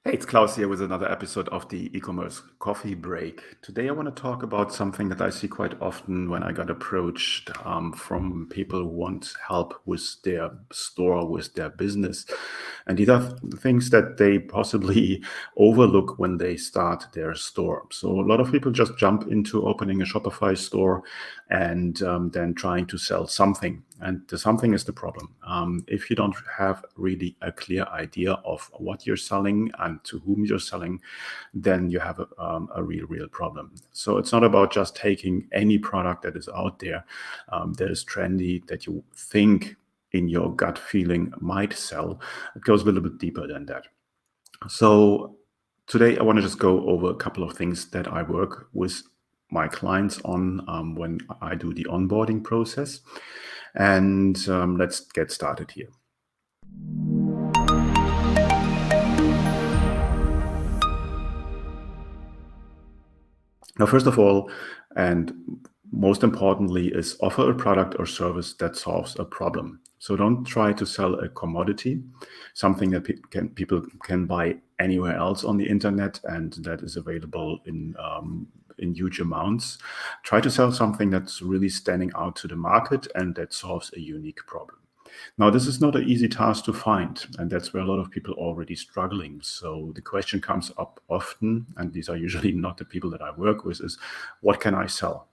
Hey, it's Klaus here with another episode of the Ecommerce Coffee Break. Today, I want to talk about something that I see quite often when I got approached from people who want help with their store, with their business. And these are things that they possibly overlook when they start their store. So, a lot of people just jump into opening a Shopify store and then trying to sell something. And the something is the problem. If you don't have really a clear idea of what you're selling and to whom you're selling, then you have a real problem. So it's not about just taking any product that is out there that is trendy, that you think in your gut feeling might sell. It goes a little bit deeper than that. So today I want to just go over a couple of things that I work with my clients on when I do the onboarding process. And let's get started here. Now, first of all, and most importantly, is offer a product or service that solves a problem. So don't try to sell a commodity, something that people can buy anywhere else on the internet and that is available in huge amounts. Try to sell something that's really standing out to the market and that solves a unique problem. Now, this is not an easy task to find, and that's where a lot of people are already struggling. So the question comes up often, and these are usually not the people that I work with, is what can I sell?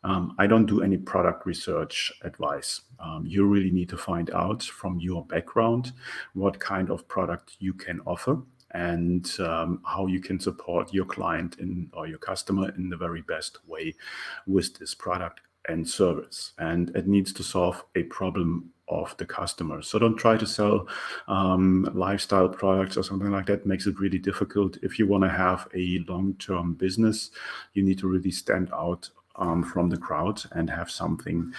I don't do any product research advice. You really need to find out from your background what kind of product you can offer and how you can support your client or your customer in the very best way with this product and service. And it needs to solve a problem of the customer. So don't try to sell lifestyle products or something like that. It makes it really difficult. If you want to have a long-term business, you need to really stand out from the crowd and have something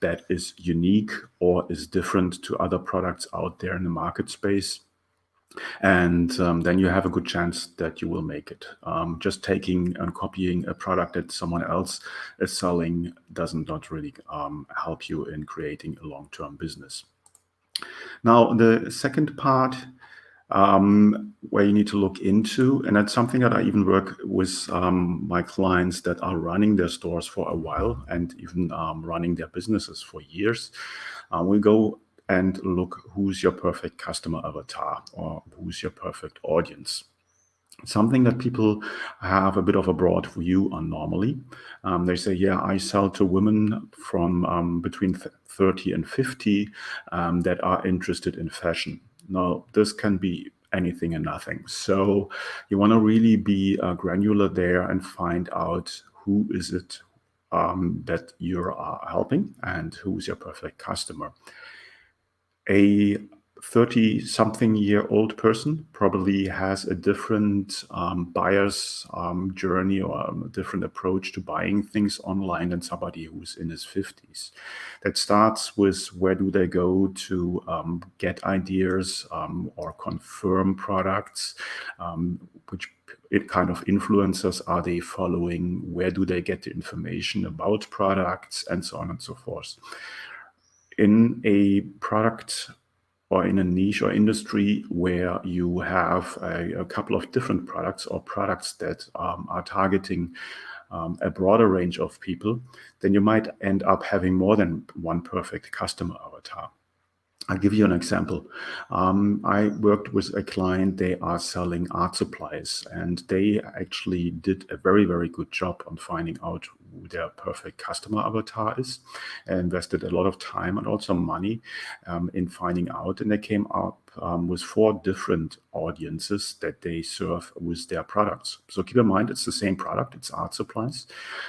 that is unique or is different to other products out there in the market space. And then you have a good chance that you will make it. Just taking and copying a product that someone else is selling doesn't not really help you in creating a long-term business. Now, the second part where you need to look into, and that's something that I even work with my clients that are running their stores for a while and even running their businesses for years. We go and look who's your perfect customer avatar or who's your perfect audience. Something that people have a bit of a broad view on normally. They say, yeah, I sell to women from between 30 and 50 that are interested in fashion. Now, this can be anything and nothing. So you want to really be granular there and find out who is it that you're helping and who's your perfect customer. A 30-something-year-old person probably has a different buyer's journey or a different approach to buying things online than somebody who's in his 50s. That starts with where do they go to get ideas or confirm products, which kind of influencers are they following, where do they get the information about products, and so on and so forth. In a product or in a niche or industry where you have a couple of different products or products that are targeting a broader range of people, then you might end up having more than one perfect customer avatar. I'll give you an example. I worked with a client, they are selling art supplies, and they actually did a very, very good job on finding out who their perfect customer avatar is, and invested a lot of time and also money in finding out. And they came up with 4 different audiences that they serve with their products. So keep in mind, it's the same product, it's art supplies,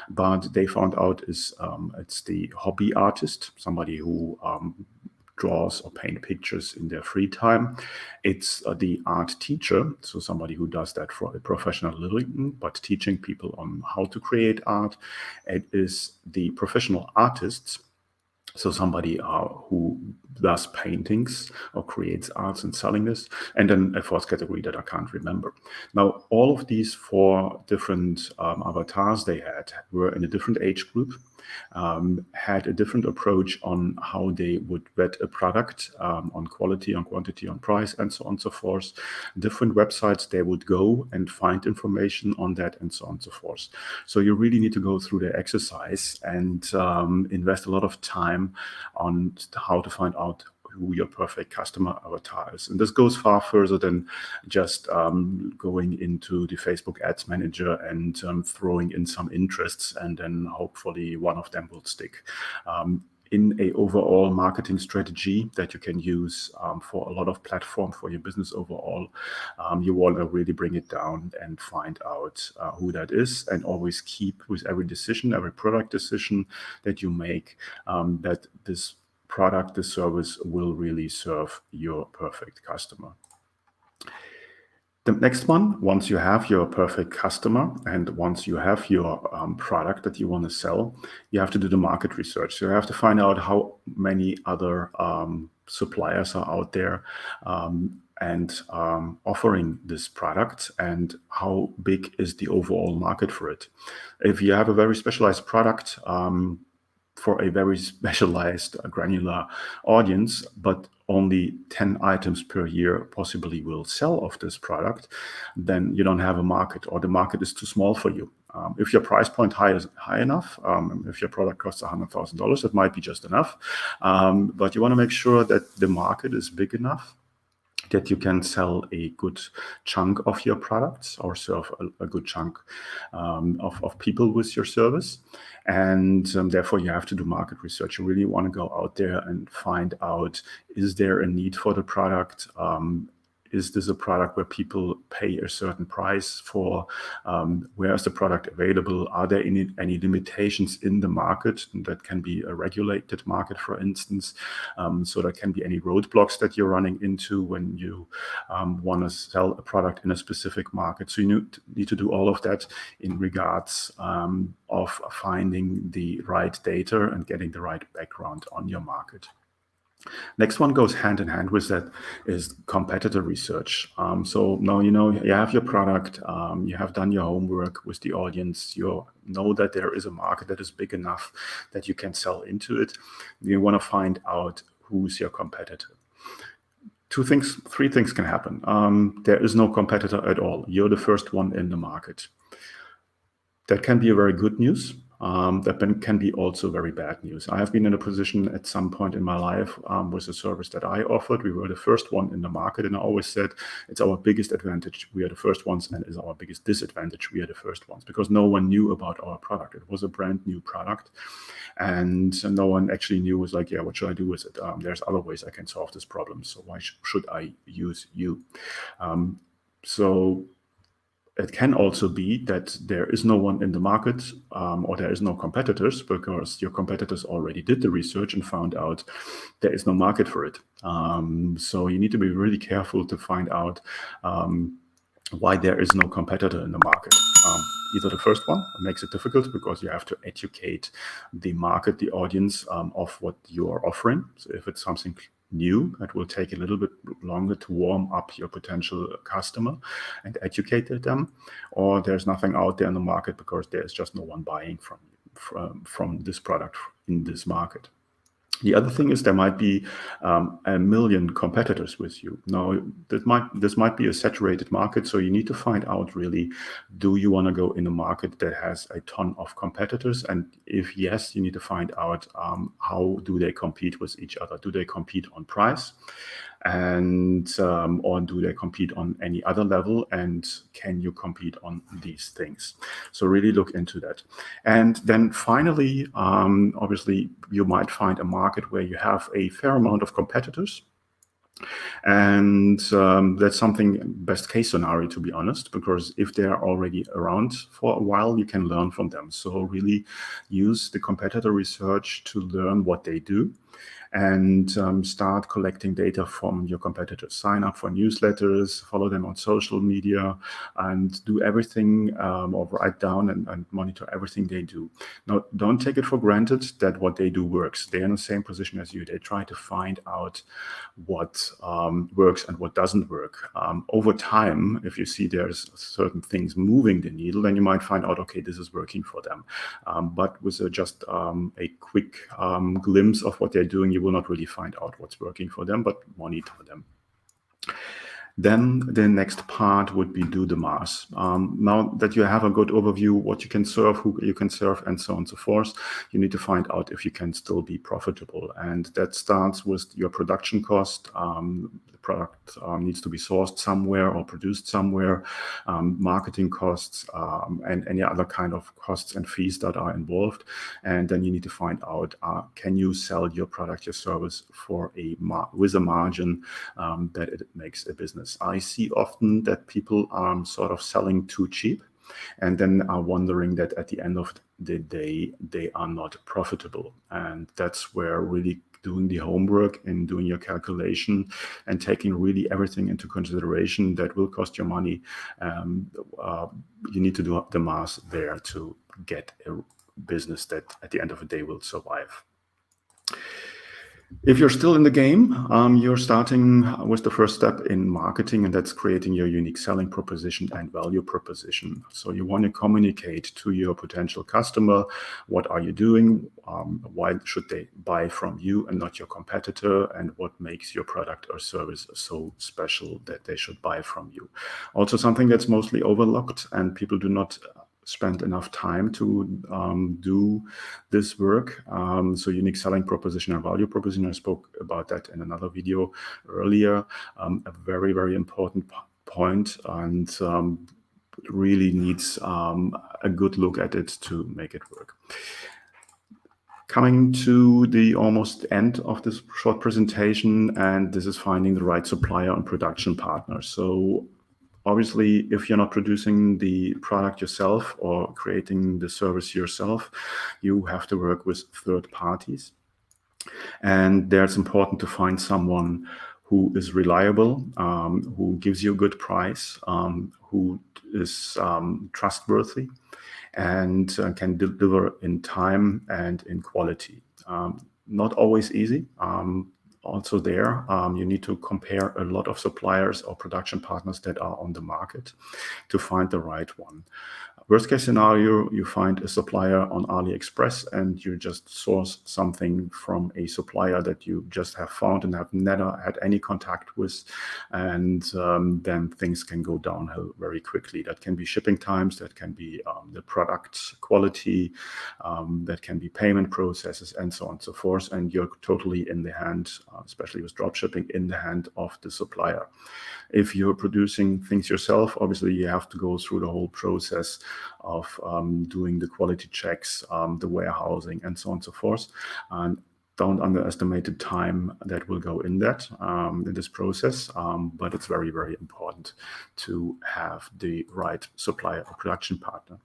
but they found out it's the hobby artist, somebody who draws or paint pictures in their free time. It's the art teacher, so somebody who does that for a professional living, but teaching people on how to create art. It is the professional artists, so somebody who does paintings or creates arts and selling this, and then a fourth category that I can't remember. Now, all of these 4 different avatars they had were in a different age group, had a different approach on how they would vet a product, on quality, on quantity, on price, and so on and so forth. Different websites they would go and find information on that, and so on and so forth. So you really need to go through the exercise and invest a lot of time on how to find out who your perfect customer avatar is. And this goes far further than just going into the Facebook Ads Manager and throwing in some interests, and then hopefully one of them will stick. In a overall marketing strategy that you can use for a lot of platform for your business overall, you want to really bring it down and find out who that is, and always keep with every decision, every product decision that you make, that this product, this service will really serve your perfect customer. The next one, once you have your perfect customer and once you have your product that you want to sell, you have to do the market research. So you have to find out how many other suppliers are out there and offering this product, and how big is the overall market for it. If you have a very specialized product, for a very specialized granular audience, but only 10 items per year possibly will sell of this product, then you don't have a market, or the market is too small for you. If your price point is high enough, if your product costs $100,000, it might be just enough. But you want to make sure that the market is big enough that you can sell a good chunk of your products or serve a good chunk of people with your service. And therefore, you have to do market research. You really want to go out there and find out, is there a need for the product? Is this a product where people pay a certain price for? Where is the product available? Are there any limitations in the market? That can be a regulated market, for instance. So there can be any roadblocks that you're running into when you want to sell a product in a specific market. So you need to do all of that in regards of finding the right data and getting the right background on your market. Next one goes hand in hand with that is competitor research. So now you have your product, you have done your homework with the audience, you know that there is a market that is big enough that you can sell into it. You want to find out who's your competitor. Three things can happen. There is no competitor at all. You're the first one in the market. That can be a very good news. That can be also very bad news. I have been in a position at some point in my life with a service that I offered. We were the first one in the market, and I always said it's our biggest advantage. We are the first ones, and it's our biggest disadvantage. We are the first ones because no one knew about our product. It was a brand new product, and no one actually knew. Was like, yeah, what should I do with it? There's other ways I can solve this problem. So why should I use you? So it can also be that there is no one in the market or there is no competitors because your competitors already did the research and found out there is no market for it. So you need to be really careful to find out why there is no competitor in the market. Either the first one makes it difficult because you have to educate the market, the audience of what you are offering. So if it's something new, it will take a little bit longer to warm up your potential customer and educate them, or there's nothing out there in the market because there's just no one buying from this product in this market. The other thing is there might be a million competitors with you. Now, this might be a saturated market, so you need to find out really, do you want to go in a market that has a ton of competitors? And if yes, you need to find out how do they compete with each other? Do they compete on price? And or do they compete on any other level, and can you compete on these things? So really look into that. And then finally, obviously you might find a market where you have a fair amount of competitors, and that's something best case scenario, to be honest, because if they're already around for a while, you can learn from them. So really use the competitor research to learn what they do and start collecting data from your competitors. Sign up for newsletters, follow them on social media, and do everything or write down and monitor everything they do. Now, don't take it for granted that what they do works. They're in the same position as you. They try to find out what works and what doesn't work. Over time, if you see there's certain things moving the needle, then you might find out, okay, this is working for them. But with just a quick glimpse of what they're doing, you will not really find out what's working for them, but monitor them. Then the next part would be do the math. Now that you have a good overview, what you can serve, who you can serve, and so on and so forth, you need to find out if you can still be profitable. And that starts with your production cost. The product needs to be sourced somewhere or produced somewhere, marketing costs, and any other kind of costs and fees that are involved. And then you need to find out, can you sell your product, your service for with a margin that it makes a business. I see often that people are sort of selling too cheap and then are wondering that at the end of the day, they are not profitable. And that's where really doing the homework and doing your calculation and taking really everything into consideration that will cost you money. You need to do the math there to get a business that at the end of the day will survive. If you're still in the game, you're starting with the first step in marketing, and that's creating your unique selling proposition and value proposition. So you want to communicate to your potential customer, what are you doing? Why should they buy from you and not your competitor? And what makes your product or service so special that they should buy from you? Also, something that's mostly overlooked and people do not spend enough time to do this work. So unique selling proposition and value proposition, I spoke about that in another video earlier. A very, very important point, and really needs a good look at it to make it work. Coming to the almost end of this short presentation, and this is finding the right supplier and production partner. So obviously, if you're not producing the product yourself or creating the service yourself, you have to work with third parties. And there it's important to find someone who is reliable, who gives you a good price, who is trustworthy, and can deliver in time and in quality. Not always easy. Also there, you need to compare a lot of suppliers or production partners that are on the market to find the right one. Worst case scenario, you find a supplier on AliExpress and you just source something from a supplier that you just have found and have never had any contact with. And then things can go downhill very quickly. That can be shipping times, that can be the product quality, that can be payment processes, and so on and so forth. And you're totally in the hand, especially with dropshipping, in the hand of the supplier. If you're producing things yourself, obviously you have to go through the whole process of doing the quality checks, the warehousing, and so on and so forth. And don't underestimate the time that will go in this process. But it's very, very important to have the right supplier or production partner.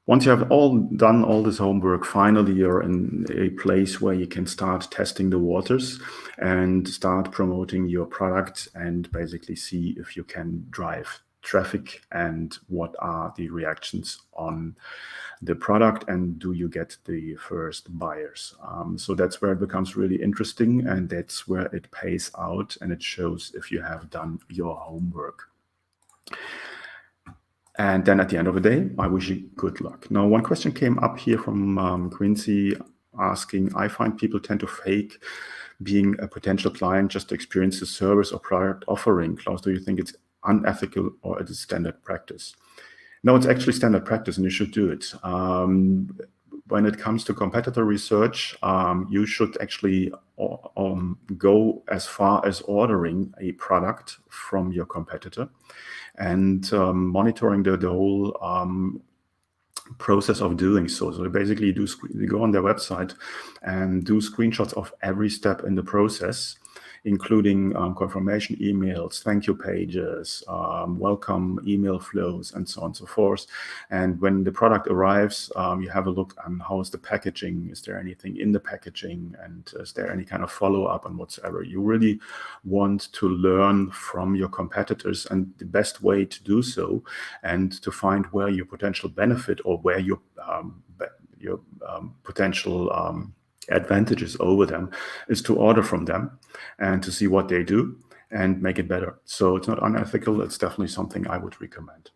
Once you have done all this homework, finally you're in a place where you can start testing the waters and start promoting your product and basically see if you can drive traffic and what are the reactions on the product and do you get the first buyers. So that's where it becomes really interesting, and that's where it pays out and it shows if you have done your homework. And then at the end of the day, I wish you good luck. Now, one question came up here from Quincy asking, I find people tend to fake being a potential client just to experience the service or product offering. Klaus, do you think it's unethical or it is standard practice? No, it's actually standard practice and you should do it. When it comes to competitor research, you should actually go as far as ordering a product from your competitor and monitoring the whole process of doing so. So basically you go on their website and do screenshots of every step in the process including confirmation emails, thank you pages, welcome email flows, and so on and so forth. And when the product arrives, you have a look on how is the packaging, is there anything in the packaging, and is there any kind of follow-up and whatsoever. You really want to learn from your competitors, and the best way to do so and to find where your potential benefit or where your potential advantages over them is to order from them and to see what they do and make it better. So it's not unethical. It's definitely something I would recommend.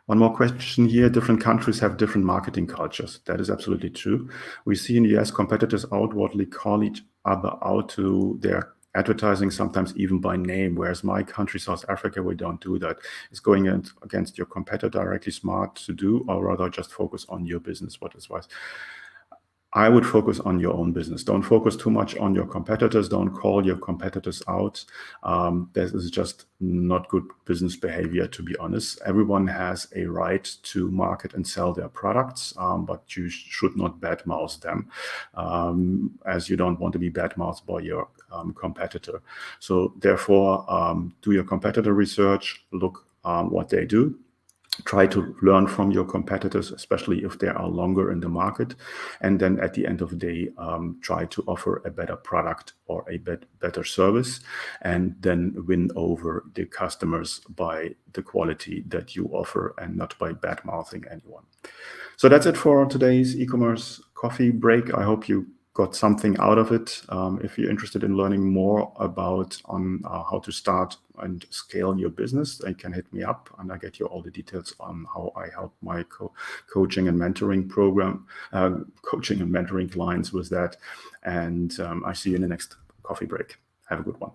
One more question here. Different countries have different marketing cultures. That is absolutely true. We see in the US competitors outwardly call each other out to their advertising, sometimes even by name, whereas my country, South Africa, we don't do that. Is going against your competitor directly smart to do, or rather just focus on your business? What is wise? I would focus on your own business. Don't focus too much on your competitors. Don't call your competitors out. This is just not good business behavior, to be honest. Everyone has a right to market and sell their products, but you should not badmouth them, as you don't want to be badmouthed by your competitor. So therefore, do your competitor research, look what they do. Try to learn from your competitors, especially if they are longer in the market. And then at the end of the day, try to offer a better product or a better service, and then win over the customers by the quality that you offer and not by bad-mouthing anyone. So that's it for today's e-commerce coffee break. I hope you got something out of it. If you're interested in learning more about how to start and scale your business, you can hit me up and I get you all the details on how I help my coaching and mentoring program, coaching and mentoring clients with that. And I see you in the next coffee break. Have a good one.